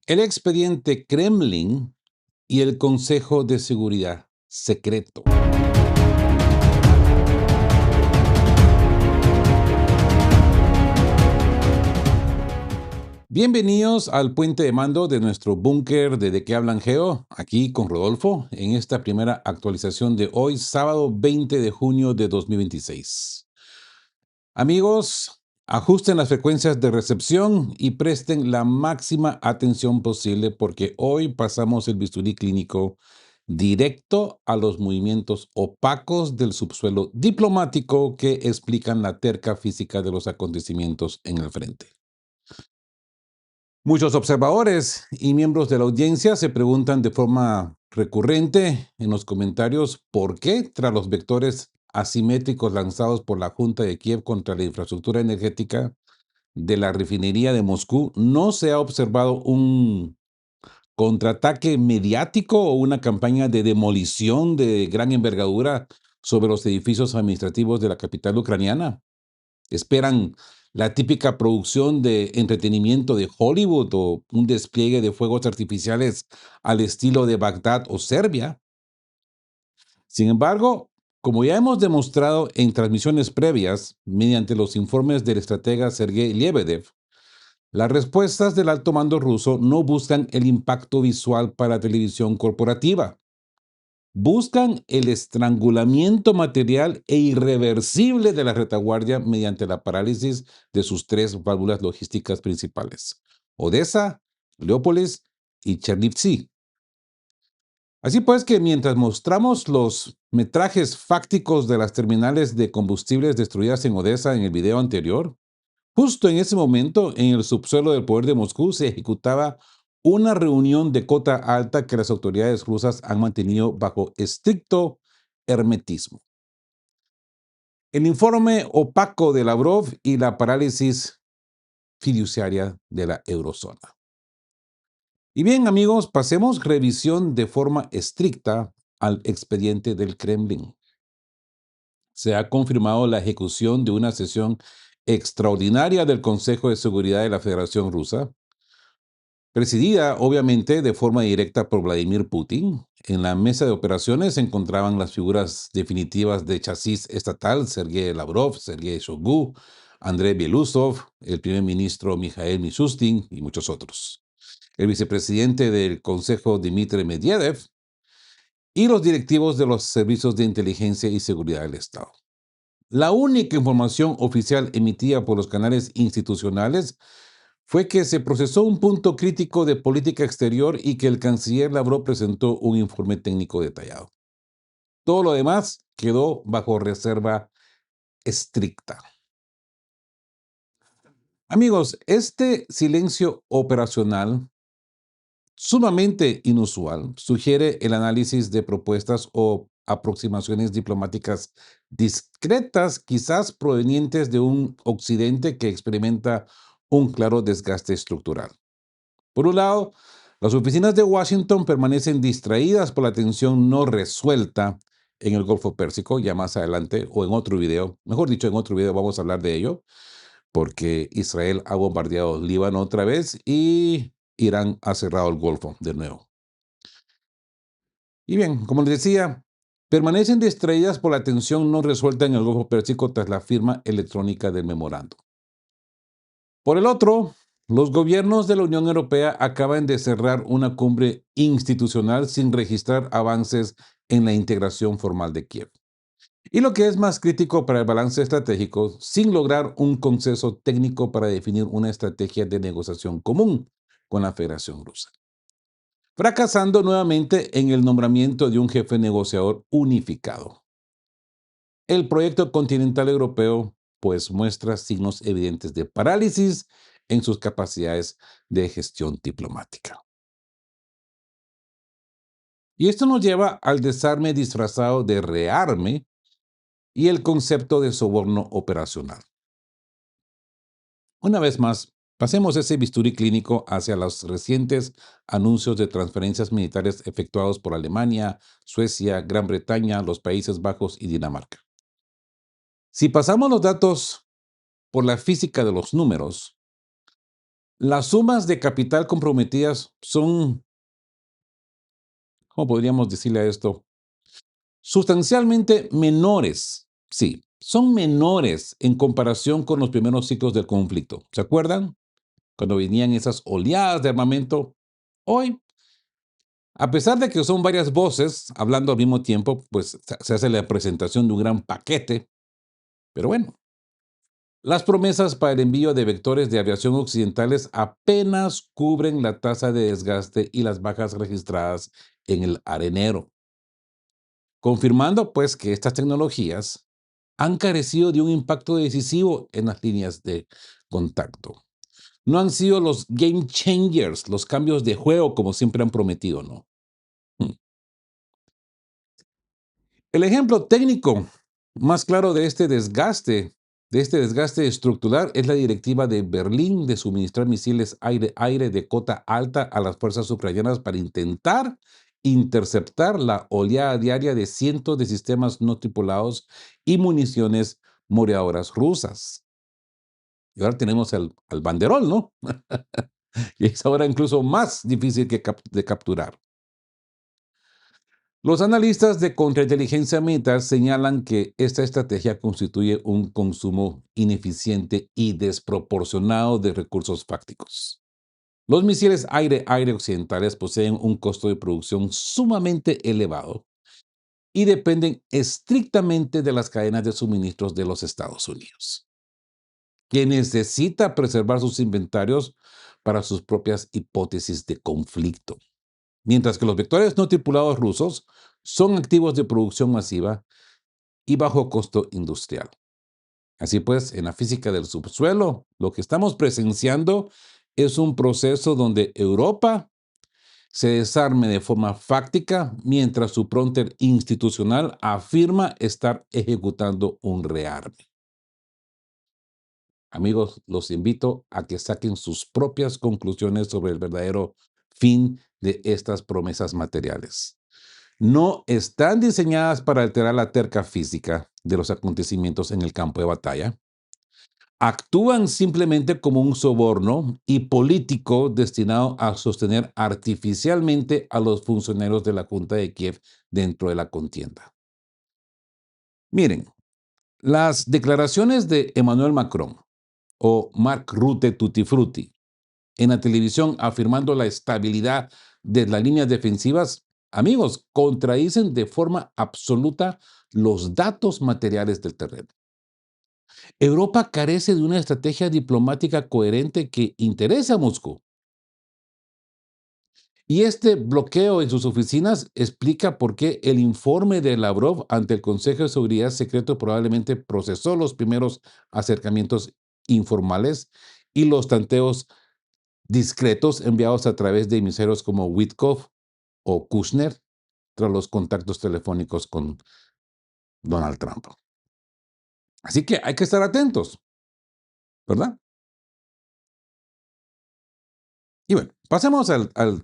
El expediente Kremlin y el Consejo de Seguridad Secreto. Bienvenidos al puente de mando de nuestro búnker de qué hablan Geo, aquí con Rodolfo, en esta primera actualización de hoy, sábado 20 de junio de 2026. Amigos, ajusten las frecuencias de recepción y presten la máxima atención posible porque hoy pasamos el bisturí clínico directo a los movimientos opacos del subsuelo diplomático que explican la terca física de los acontecimientos en el frente. Muchos observadores y miembros de la audiencia se preguntan de forma recurrente en los comentarios por qué, tras los vectores asimétricos lanzados por la Junta de Kiev contra la infraestructura energética de la refinería de Moscú, no se ha observado un contraataque mediático o una campaña de demolición de gran envergadura sobre los edificios administrativos de la capital ucraniana. Esperan la típica producción de entretenimiento de Hollywood o un despliegue de fuegos artificiales al estilo de Bagdad o Serbia. Sin embargo, como ya hemos demostrado en transmisiones previas, mediante los informes del estratega Sergei Lebedev, las respuestas del alto mando ruso no buscan el impacto visual para la televisión corporativa. Buscan el estrangulamiento material e irreversible de la retaguardia mediante la parálisis de sus tres válvulas logísticas principales: Odessa, Leópolis y Chernivtsi. Así pues que mientras mostramos los metrajes fácticos de las terminales de combustibles destruidas en Odessa en el video anterior, justo en ese momento, en el subsuelo del poder de Moscú se ejecutaba una reunión de cota alta que las autoridades rusas han mantenido bajo estricto hermetismo. El informe opaco de Lavrov y la parálisis fiduciaria de la eurozona. Y bien, amigos, pasemos revisión de forma estricta al expediente del Kremlin. Se ha confirmado la ejecución de una sesión extraordinaria del Consejo de Seguridad de la Federación Rusa, presidida obviamente de forma directa por Vladimir Putin. En la mesa de operaciones se encontraban las figuras definitivas de chasis estatal: Sergei Lavrov, Sergei Shoigu, Andrei Belousov, el primer ministro Mikhail Mishustin y muchos otros. El vicepresidente del Consejo, Dmitry Medvedev, y los directivos de los servicios de inteligencia y seguridad del Estado. La única información oficial emitida por los canales institucionales fue que se procesó un punto crítico de política exterior y que el canciller Lavrov presentó un informe técnico detallado. Todo lo demás quedó bajo reserva estricta. Amigos, este silencio operacional, sumamente inusual, sugiere el análisis de propuestas o aproximaciones diplomáticas discretas, quizás provenientes de un Occidente que experimenta un claro desgaste estructural. Por un lado, las oficinas de Washington permanecen distraídas por la tensión no resuelta en el Golfo Pérsico. Ya más adelante, o en otro video, mejor dicho, en otro video vamos a hablar de ello, porque Israel ha bombardeado Líbano otra vez y Irán ha cerrado el Golfo de nuevo. Y bien, como les decía, permanecen distraídas por la tensión no resuelta en el Golfo Pérsico tras la firma electrónica del memorando. Por el otro, los gobiernos de la Unión Europea acaban de cerrar una cumbre institucional sin registrar avances en la integración formal de Kiev. Y lo que es más crítico para el balance estratégico, sin lograr un consenso técnico para definir una estrategia de negociación común con la Federación Rusa. Fracasando nuevamente en el nombramiento de un jefe negociador unificado. El proyecto continental europeo pues muestra signos evidentes de parálisis en sus capacidades de gestión diplomática. Y esto nos lleva al desarme disfrazado de rearme y el concepto de soborno operacional. Una vez más, pasemos ese bisturí clínico hacia los recientes anuncios de transferencias militares efectuados por Alemania, Suecia, Gran Bretaña, los Países Bajos y Dinamarca. Si pasamos los datos por la física de los números, Las sumas de capital comprometidas son, ¿cómo podríamos decirle a esto? Sustancialmente menores. Sí, son menores en comparación con los primeros ciclos del conflicto. ¿Se acuerdan? Cuando venían esas oleadas de armamento. Hoy, a pesar de que son varias voces hablando al mismo tiempo, pues se hace la presentación de un gran paquete. Pero bueno, las promesas para el envío de vectores de aviación occidentales apenas cubren la tasa de desgaste y las bajas registradas en el arenero, confirmando pues que estas tecnologías han carecido de un impacto decisivo en las líneas de contacto. No han sido los game changers, los cambios de juego como siempre han prometido, ¿no? Mm. El ejemplo técnico más claro de este desgaste estructural, es la directiva de Berlín de suministrar misiles aire-aire de cota alta a las fuerzas ucranianas para intentar interceptar la oleada diaria de cientos de sistemas no tripulados y municiones moreadoras rusas. Y ahora tenemos al banderol, ¿no? Y es ahora incluso más difícil de capturar. Los analistas de contrainteligencia militar señalan que esta estrategia constituye un consumo ineficiente y desproporcionado de recursos fácticos. Los misiles aire-aire occidentales poseen un costo de producción sumamente elevado y dependen estrictamente de las cadenas de suministros de los Estados Unidos, que necesita preservar sus inventarios para sus propias hipótesis de conflicto. Mientras que los vectores no tripulados rusos son activos de producción masiva y bajo costo industrial. Así pues, en la física del subsuelo, lo que estamos presenciando es un proceso donde Europa se desarme de forma fáctica mientras su frontera institucional afirma estar ejecutando un rearme. Amigos, los invito a que saquen sus propias conclusiones sobre el verdadero fin de estas promesas materiales. No están diseñadas para alterar la terca física de los acontecimientos en el campo de batalla. Actúan simplemente como un soborno y político destinado a sostener artificialmente a los funcionarios de la Junta de Kiev dentro de la contienda. Miren, las declaraciones de Emmanuel Macron o Mark Rutte Tutti Frutti en la televisión afirmando la estabilidad de las líneas defensivas, amigos, contradicen de forma absoluta los datos materiales del terreno. Europa carece de una estrategia diplomática coherente que interese a Moscú. Y este bloqueo en sus oficinas explica por qué el informe de Lavrov ante el Consejo de Seguridad Secreto probablemente procesó los primeros acercamientos informales y los tanteos discretos enviados a través de emisarios como Witkoff o Kushner tras los contactos telefónicos con Donald Trump. Así que hay que estar atentos, ¿verdad? Y bueno, pasemos al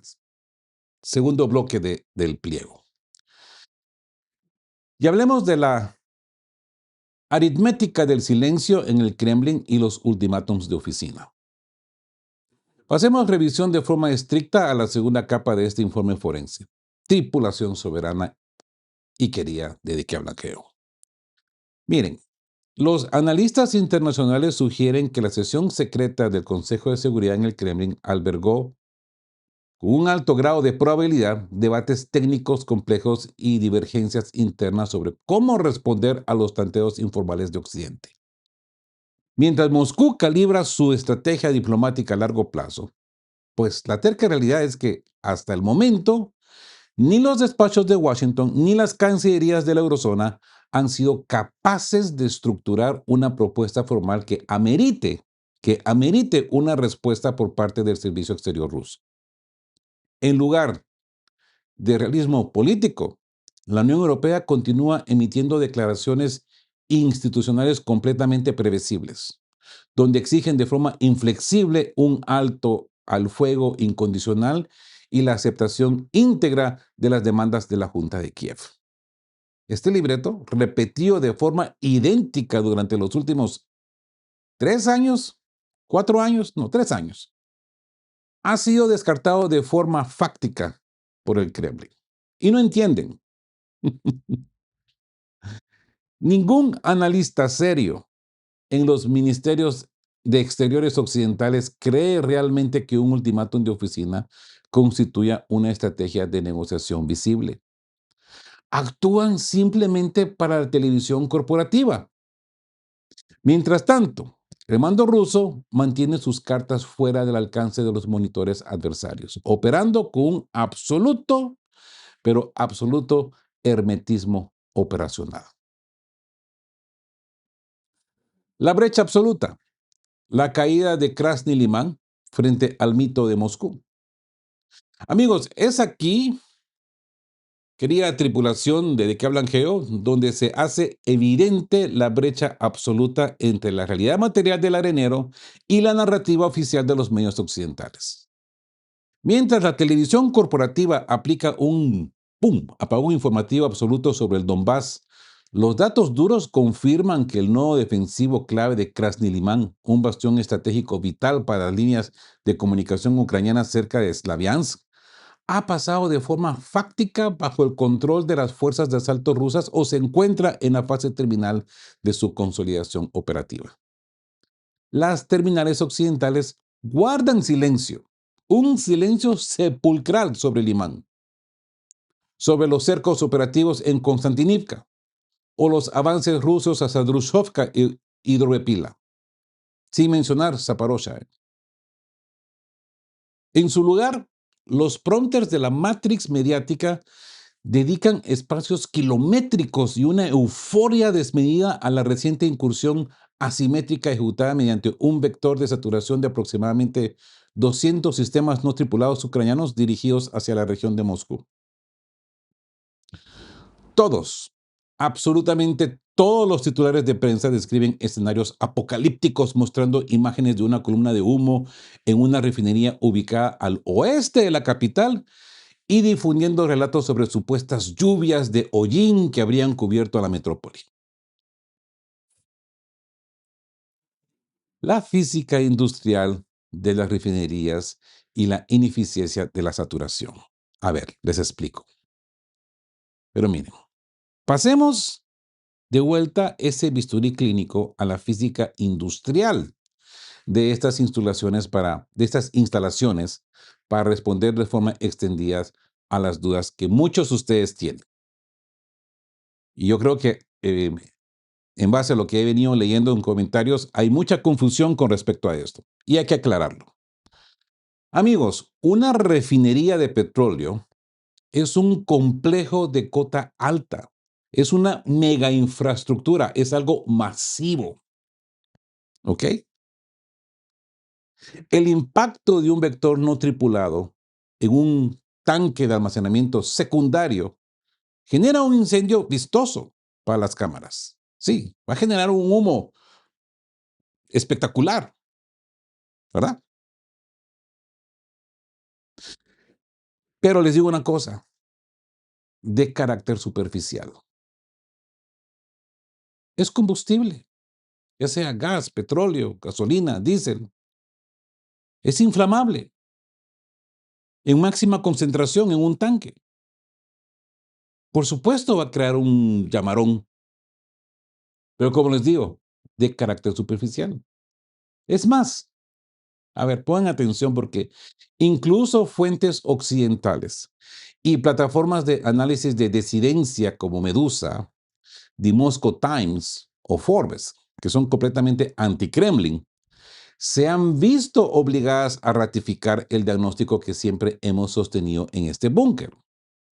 segundo bloque del pliego. Y hablemos de la aritmética del silencio en el Kremlin y los ultimátums de oficina. Pasemos revisión de forma estricta a la segunda capa de este informe forense. Tripulación soberana y quería de qué blanqueo. Miren, los analistas internacionales sugieren que la sesión secreta del Consejo de Seguridad en el Kremlin albergó con un alto grado de probabilidad debates técnicos complejos y divergencias internas sobre cómo responder a los tanteos informales de Occidente. Mientras Moscú calibra su estrategia diplomática a largo plazo, pues la terca realidad es que hasta el momento ni los despachos de Washington ni las cancillerías de la eurozona han sido capaces de estructurar una propuesta formal que amerite una respuesta por parte del Servicio Exterior ruso. En lugar de realismo político, la Unión Europea continúa emitiendo declaraciones institucionales completamente previsibles, donde exigen de forma inflexible un alto al fuego incondicional y la aceptación íntegra de las demandas de la Junta de Kiev. Este libreto, repetido de forma idéntica durante los últimos 3 años, 4 años, no, 3 años, ha sido descartado de forma fáctica por el Kremlin. Y no entienden. Ningún analista serio en los ministerios de Exteriores occidentales cree realmente que un ultimátum de oficina constituya una estrategia de negociación visible. Actúan simplemente para la televisión corporativa. Mientras tanto, el mando ruso mantiene sus cartas fuera del alcance de los monitores adversarios, operando con un absoluto, pero absoluto hermetismo operacional. La brecha absoluta, la caída de Krasny Liman frente al mito de Moscú. Amigos, es aquí, querida tripulación de qué hablan Geo, donde se hace evidente la brecha absoluta entre la realidad material del arenero y la narrativa oficial de los medios occidentales. Mientras la televisión corporativa aplica un apagón informativo absoluto sobre el Donbass, los datos duros confirman que el nodo defensivo clave de Krasny Liman, un bastión estratégico vital para las líneas de comunicación ucranianas cerca de Slaviansk, ha pasado de forma fáctica bajo el control de las fuerzas de asalto rusas o se encuentra en la fase terminal de su consolidación operativa. Las terminales occidentales guardan silencio, un silencio sepulcral sobre el imán, sobre los cercos operativos en Konstantinivka o los avances rusos hacia Druzhkovka y Hidrovepila, sin mencionar Zaporozhye. En su lugar, los prompters de la matrix mediática dedican espacios kilométricos y una euforia desmedida a la reciente incursión asimétrica ejecutada mediante un vector de saturación de aproximadamente 200 sistemas no tripulados ucranianos dirigidos hacia la región de Moscú. Todos, absolutamente todos los titulares de prensa describen escenarios apocalípticos mostrando imágenes de una columna de humo en una refinería ubicada al oeste de la capital y difundiendo relatos sobre supuestas lluvias de hollín que habrían cubierto a la metrópoli. La física industrial de las refinerías y la ineficiencia de la saturación. A ver, les explico. Pero miren, pasemos de vuelta ese bisturí clínico a la física industrial de estas instalaciones para responder de forma extendida a las dudas que muchos de ustedes tienen. Y yo creo que en base a lo que he venido leyendo en comentarios, hay mucha confusión con respecto a esto y hay que aclararlo. Amigos, una refinería de petróleo es un complejo de cota alta, es una mega infraestructura, es algo masivo, ¿ok? El impacto de un vector no tripulado en un tanque de almacenamiento secundario genera un incendio vistoso para las cámaras. Sí, va a generar un humo espectacular, ¿verdad? Pero les digo una cosa, de carácter superficial. Es combustible, ya sea gas, petróleo, gasolina, diésel. Es inflamable en máxima concentración en un tanque. Por supuesto va a crear un llamarón, pero como les digo, de carácter superficial. Es más, a ver, pongan atención porque incluso fuentes occidentales y plataformas de análisis de disidencia como Medusa, The Moscow Times o Forbes, que son completamente anti-Kremlin, se han visto obligadas a ratificar el diagnóstico que siempre hemos sostenido en este búnker.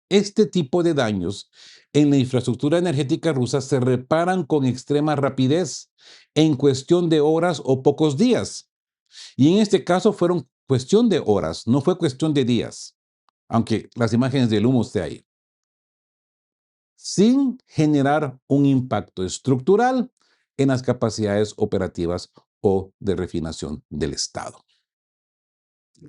Este tipo de daños en la infraestructura energética rusa se reparan con extrema rapidez en cuestión de horas o pocos días. Y en este caso fueron cuestión de horas, no fue cuestión de días, aunque las imágenes del humo esté ahí, sin generar un impacto estructural en las capacidades operativas o de refinación del Estado.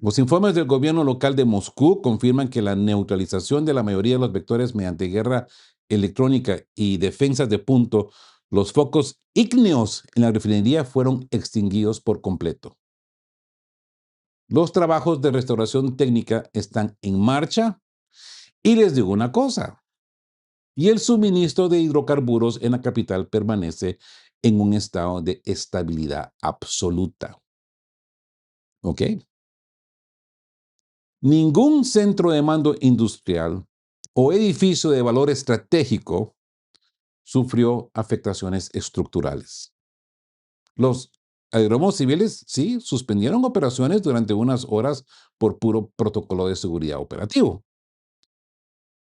Los informes del gobierno local de Moscú confirman que la neutralización de la mayoría de los vectores mediante guerra electrónica y defensas de punto, los focos ígneos en la refinería fueron extinguidos por completo. Los trabajos de restauración técnica están en marcha y les digo una cosa, y el suministro de hidrocarburos en la capital permanece en un estado de estabilidad absoluta. ¿Ok? Ningún centro de mando industrial o edificio de valor estratégico sufrió afectaciones estructurales. Los aeródromos civiles sí suspendieron operaciones durante unas horas por puro protocolo de seguridad operativo.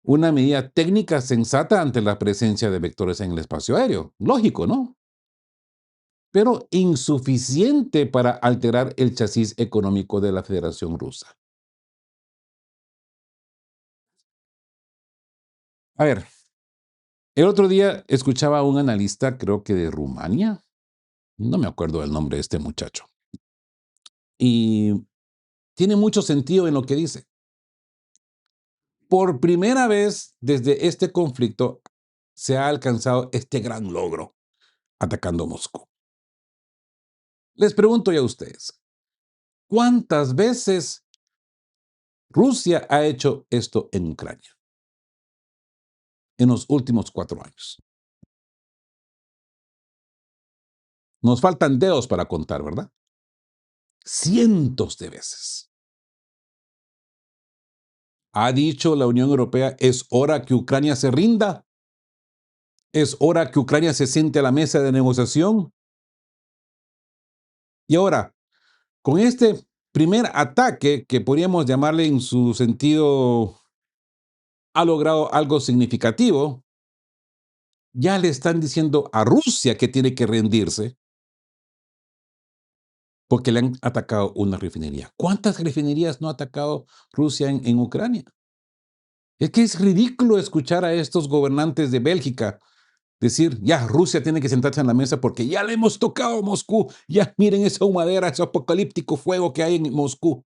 Una medida técnica sensata ante la presencia de vectores en el espacio aéreo. Lógico, ¿no? Pero insuficiente para alterar el chasis económico de la Federación Rusa. A ver, el otro día escuchaba a un analista, creo que de Rumania, no me acuerdo del nombre de este muchacho, y tiene mucho sentido en lo que dice. Por primera vez desde este conflicto se ha alcanzado este gran logro atacando Moscú. Les pregunto ya a ustedes, ¿cuántas veces Rusia ha hecho esto en Ucrania en los últimos 4 años? Nos faltan dedos para contar, ¿verdad? Cientos de veces. Ha dicho la Unión Europea, es hora que Ucrania se rinda, es hora que Ucrania se siente a la mesa de negociación. Y ahora, con este primer ataque, que podríamos llamarle en su sentido, ha logrado algo significativo, ya le están diciendo a Rusia que tiene que rendirse porque le han atacado una refinería. ¿Cuántas refinerías no ha atacado Rusia en Ucrania? Es que es ridículo escuchar a estos gobernantes de Bélgica decir, ya, Rusia tiene que sentarse en la mesa porque ya le hemos tocado a Moscú. Ya miren esa humadera, ese apocalíptico fuego que hay en Moscú.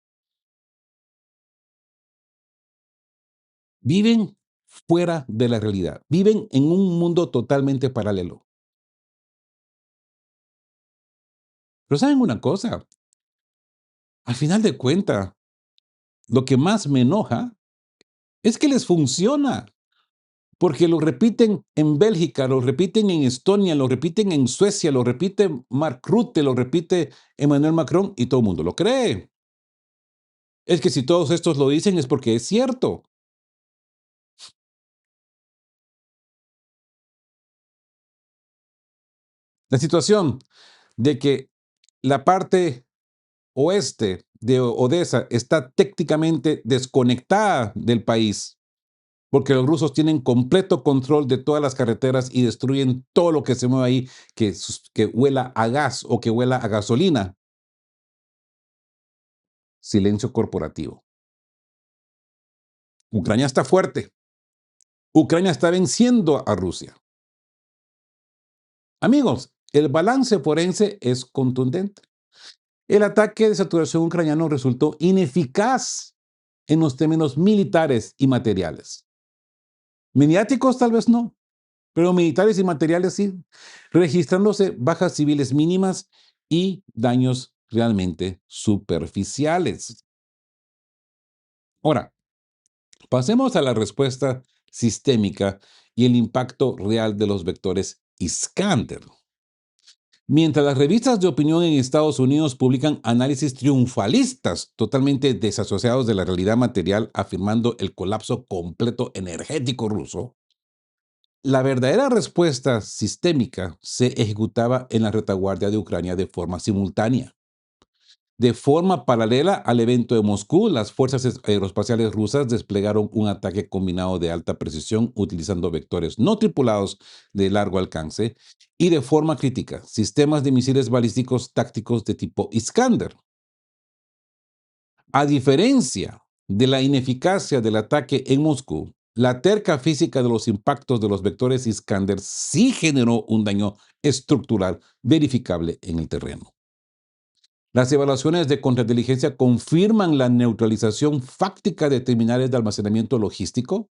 Viven fuera de la realidad. Viven en un mundo totalmente paralelo. Pero ¿saben una cosa? Al final de cuentas, lo que más me enoja es que les funciona. Porque lo repiten en Bélgica, lo repiten en Estonia, lo repiten en Suecia, lo repite Mark Rutte, lo repite Emmanuel Macron y todo el mundo lo cree. Es que si todos estos lo dicen es porque es cierto. La situación de que la parte oeste de Odessa está técnicamente desconectada del país, porque los rusos tienen completo control de todas las carreteras y destruyen todo lo que se mueve ahí, que huela a gas o que huela a gasolina. Silencio corporativo. Ucrania está fuerte. Ucrania está venciendo a Rusia. Amigos, el balance forense es contundente. El ataque de saturación ucraniano resultó ineficaz en los términos militares y materiales. Mediáticos tal vez no, pero militares y materiales sí, registrándose bajas civiles mínimas y daños realmente superficiales. Ahora, pasemos a la respuesta sistémica y el impacto real de los vectores Iskander. Mientras las revistas de opinión en Estados Unidos publican análisis triunfalistas totalmente desasociados de la realidad material, afirmando el colapso completo energético ruso, la verdadera respuesta sistémica se ejecutaba en la retaguardia de Ucrania de forma simultánea. De forma paralela al evento de Moscú, las fuerzas aeroespaciales rusas desplegaron un ataque combinado de alta precisión utilizando vectores no tripulados de largo alcance y de forma crítica, sistemas de misiles balísticos tácticos de tipo Iskander. A diferencia de la ineficacia del ataque en Moscú, la terca física de los impactos de los vectores Iskander sí generó un daño estructural verificable en el terreno. Las evaluaciones de contrainteligencia confirman la neutralización fáctica de terminales de almacenamiento logístico,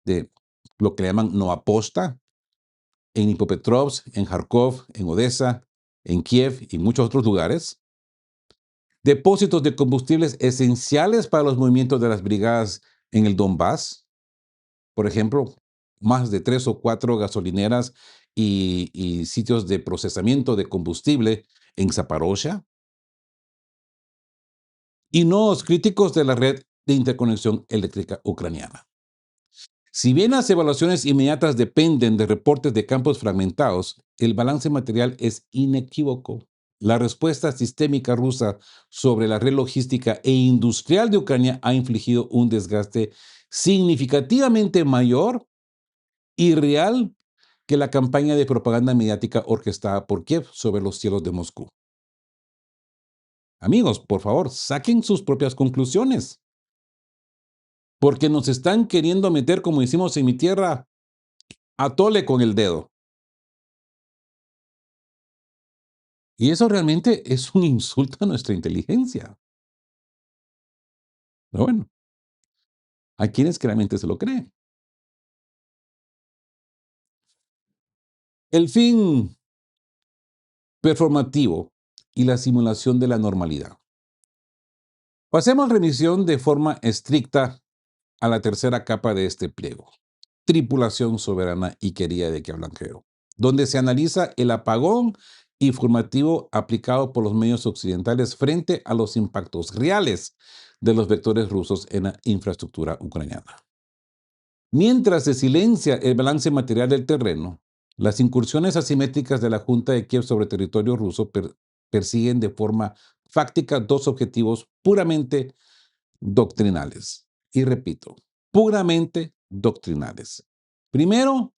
de lo que le llaman no aposta, en Dnipropetrovsk, en Kharkov, en Odessa, en Kiev y muchos otros lugares, depósitos de combustibles esenciales para los movimientos de las brigadas en el Donbass, por ejemplo, más de 3 o 4 gasolineras y sitios de procesamiento de combustible en Zaporozhia, y nodos críticos de la red de interconexión eléctrica ucraniana. Si bien las evaluaciones inmediatas dependen de reportes de campos fragmentados, el balance material es inequívoco. La respuesta sistémica rusa sobre la red logística e industrial de Ucrania ha infligido un desgaste significativamente mayor y real que la campaña de propaganda mediática orquestada por Kiev sobre los cielos de Moscú. Amigos, por favor, saquen sus propias conclusiones, porque nos están queriendo meter, como decimos en mi tierra, a tole con el dedo. Y eso realmente es un insulto a nuestra inteligencia. Pero bueno, hay quienes que realmente se lo creen. El fin performativo y la simulación de la normalidad. Pasemos revisión de forma estricta a la tercera capa de este pliego, tripulación soberana y querida de que hablan Geo, donde se analiza el apagón informativo aplicado por los medios occidentales frente a los impactos reales de los vectores rusos en la infraestructura ucraniana. Mientras se silencia el balance material del terreno, las incursiones asimétricas de la Junta de Kiev sobre territorio ruso persiguen de forma fáctica dos objetivos puramente doctrinales. Y repito, puramente doctrinales. Primero,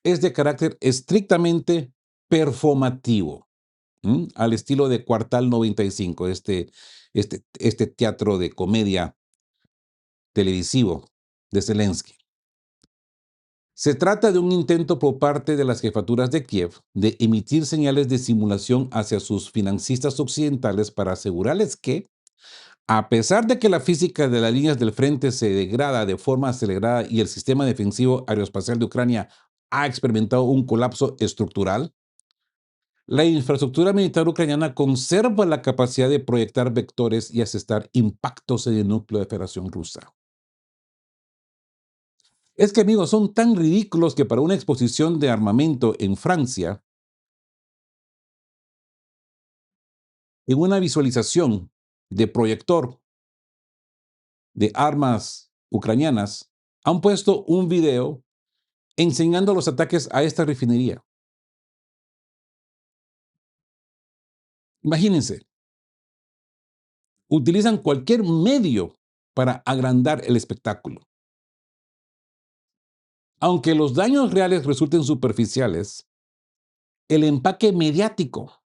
es de carácter estrictamente performativo, al estilo de Cuartal 95, este teatro de comedia televisivo de Zelensky. Se trata de un intento por parte de las jefaturas de Kiev de emitir señales de simulación hacia sus financistas occidentales para asegurarles que, a pesar de que la física de las líneas del frente se degrada de forma acelerada y el sistema defensivo aeroespacial de Ucrania ha experimentado un colapso estructural, la infraestructura militar ucraniana conserva la capacidad de proyectar vectores y asestar impactos en el núcleo de Federación Rusa. Es que, amigos, son tan ridículos que para una exposición de armamento en Francia, en una visualización de proyector de armas ucranianas, han puesto un video enseñando los ataques a esta refinería. Imagínense, utilizan cualquier medio para agrandar el espectáculo. Aunque los daños reales resulten superficiales, el empaque mediático,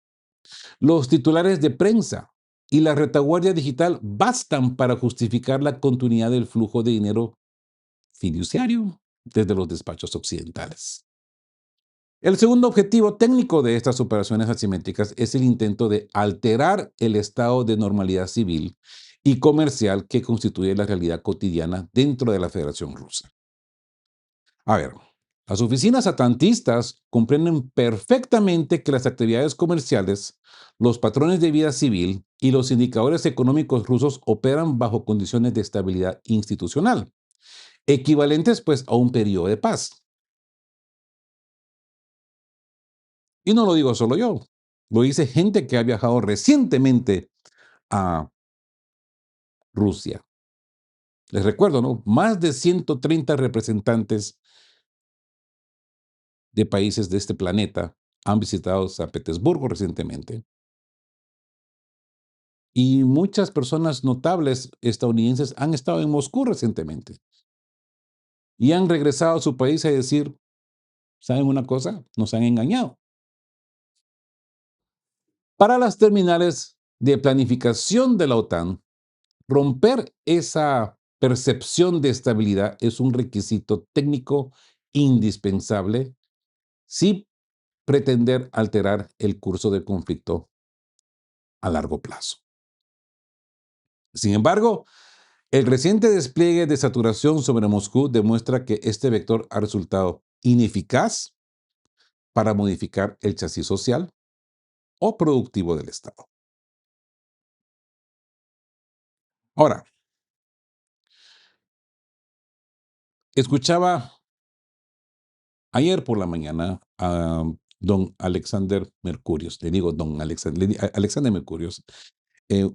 los titulares de prensa y la retaguardia digital bastan para justificar la continuidad del flujo de dinero fiduciario desde los despachos occidentales. El segundo objetivo técnico de estas operaciones asimétricas es el intento de alterar el estado de normalidad civil y comercial que constituye la realidad cotidiana dentro de la Federación Rusa. A ver, las oficinas atlantistas comprenden perfectamente que las actividades comerciales, los patrones de vida civil y los indicadores económicos rusos operan bajo condiciones de estabilidad institucional, equivalentes pues a un periodo de paz. Y no lo digo solo yo, lo dice gente que ha viajado recientemente a Rusia. Les recuerdo, ¿no? Más de 130 representantes de países de este planeta han visitado San Petersburgo recientemente. Y muchas personas notables estadounidenses han estado en Moscú recientemente y han regresado a su país a decir, ¿saben una cosa? Nos han engañado. Para las terminales de planificación de la OTAN, romper esa percepción de estabilidad es un requisito técnico indispensable si pretender alterar el curso del conflicto a largo plazo. Sin embargo, el reciente despliegue de saturación sobre Moscú demuestra que este vector ha resultado ineficaz para modificar el chasis social o productivo del Estado. Ahora, escuchaba ayer por la mañana a don Alexander Mercurius, le digo don Alexander, Alexander Mercurius,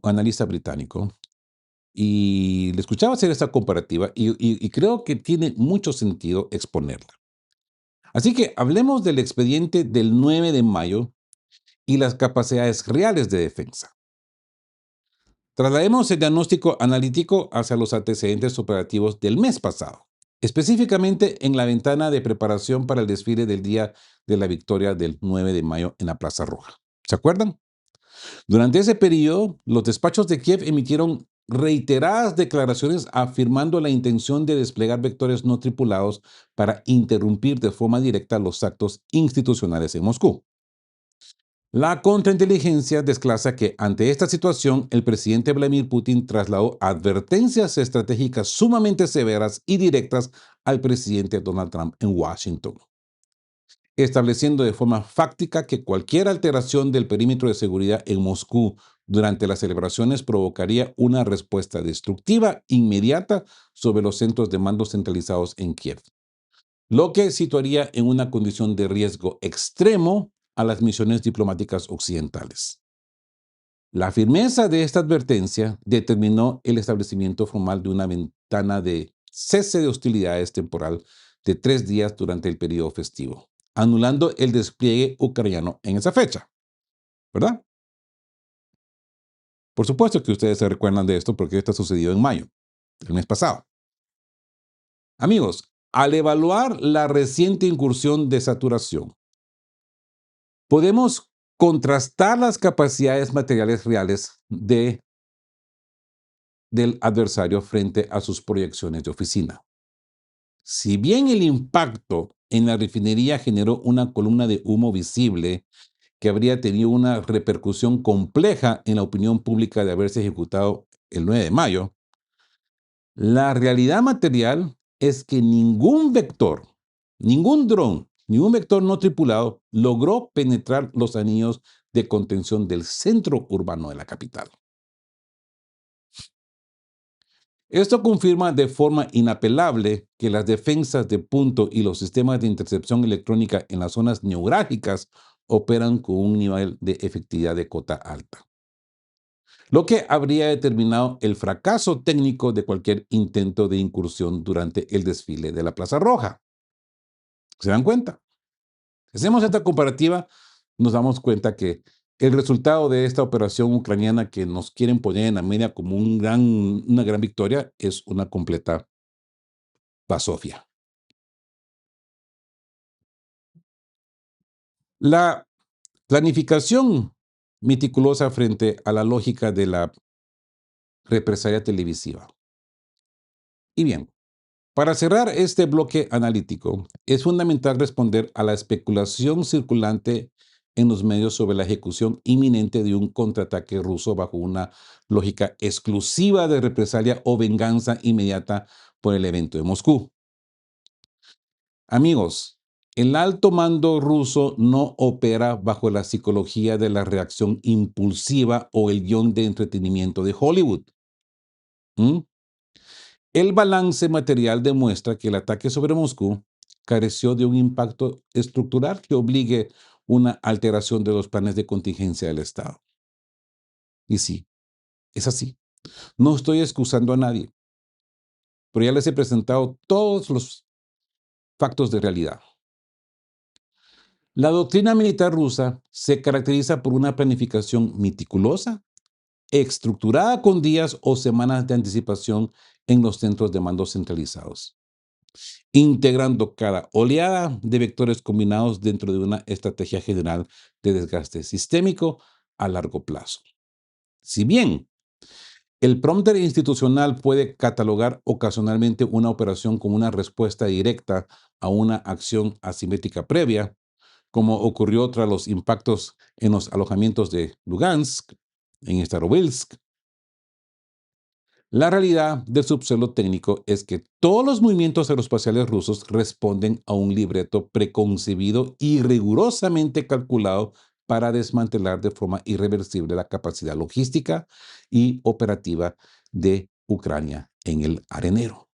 analista británico, y le escuchaba hacer esta comparativa y creo que tiene mucho sentido exponerla. Así que hablemos del expediente del 9 de mayo y las capacidades reales de defensa. Traslademos el diagnóstico analítico hacia los antecedentes operativos del mes pasado, específicamente en la ventana de preparación para el desfile del Día de la Victoria del 9 de mayo en la Plaza Roja. ¿Se acuerdan? Durante ese periodo, los despachos de Kiev emitieron reiteradas declaraciones afirmando la intención de desplegar vectores no tripulados para interrumpir de forma directa los actos institucionales en Moscú. La contrainteligencia desclasa que ante esta situación el presidente Vladimir Putin trasladó advertencias estratégicas sumamente severas y directas al presidente Donald Trump en Washington, estableciendo de forma fáctica que cualquier alteración del perímetro de seguridad en Moscú durante las celebraciones provocaría una respuesta destructiva inmediata sobre los centros de mando centralizados en Kiev, lo que situaría en una condición de riesgo extremo a las misiones diplomáticas occidentales. La firmeza de esta advertencia determinó el establecimiento formal de una ventana de cese de hostilidades temporal de 3 días durante el periodo festivo, anulando el despliegue ucraniano en esa fecha, ¿verdad? Por supuesto que ustedes se recuerdan de esto porque esto sucedió en mayo, el mes pasado. Amigos, al evaluar la reciente incursión de saturación, podemos contrastar las capacidades materiales reales del adversario frente a sus proyecciones de oficina. Si bien el impacto en la refinería generó una columna de humo visible que habría tenido una repercusión compleja en la opinión pública de haberse ejecutado el 9 de mayo, la realidad material es que ningún vector, ningún dron, ningún vector no tripulado logró penetrar los anillos de contención del centro urbano de la capital. Esto confirma de forma inapelable que las defensas de punto y los sistemas de intercepción electrónica en las zonas neurálgicas operan con un nivel de efectividad de cota alta, lo que habría determinado el fracaso técnico de cualquier intento de incursión durante el desfile de la Plaza Roja. ¿Se dan cuenta? Si hacemos esta comparativa, nos damos cuenta que el resultado de esta operación ucraniana que nos quieren poner en la media como una gran victoria es una completa basofia. La planificación meticulosa frente a la lógica de la represalia televisiva. Y bien, para cerrar este bloque analítico, es fundamental responder a la especulación circulante en los medios sobre la ejecución inminente de un contraataque ruso bajo una lógica exclusiva de represalia o venganza inmediata por el evento de Moscú. Amigos, el alto mando ruso no opera bajo la psicología de la reacción impulsiva o el guión de entretenimiento de Hollywood. ¿Mm? El balance material demuestra que el ataque sobre Moscú careció de un impacto estructural que obligue una alteración de los planes de contingencia del Estado. Y sí, es así. No estoy excusando a nadie, pero ya les he presentado todos los factos de realidad. La doctrina militar rusa se caracteriza por una planificación meticulosa, estructurada con días o semanas de anticipación en los centros de mando centralizados, integrando cada oleada de vectores combinados dentro de una estrategia general de desgaste sistémico a largo plazo. Si bien el prompter institucional puede catalogar ocasionalmente una operación como una respuesta directa a una acción asimétrica previa, como ocurrió tras los impactos en los alojamientos de Lugansk, en Starobilsk. La realidad del subsuelo técnico es que todos los movimientos aeroespaciales rusos responden a un libreto preconcebido y rigurosamente calculado para desmantelar de forma irreversible la capacidad logística y operativa de Ucrania en el arenero.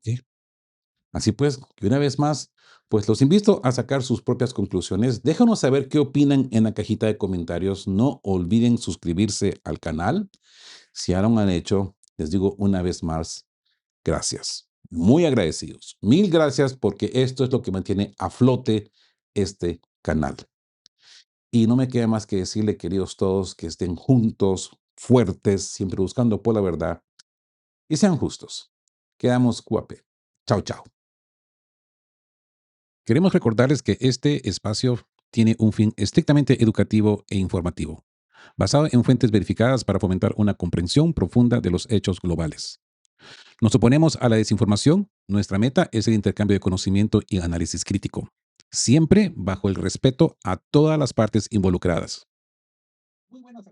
¿Sí? Así pues, que una vez más, pues los invito a sacar sus propias conclusiones. Déjanos saber qué opinan en la cajita de comentarios. No olviden suscribirse al canal. Si ya lo han hecho, les digo una vez más, gracias. Muy agradecidos. Mil gracias porque esto es lo que mantiene a flote este canal. Y no me queda más que decirle, queridos todos, que estén juntos, fuertes, siempre buscando por la verdad y sean justos. Quedamos cuape. Chao, chao. Queremos recordarles que este espacio tiene un fin estrictamente educativo e informativo, basado en fuentes verificadas para fomentar una comprensión profunda de los hechos globales. Nos oponemos a la desinformación. Nuestra meta es el intercambio de conocimiento y análisis crítico, siempre bajo el respeto a todas las partes involucradas. Muy buenas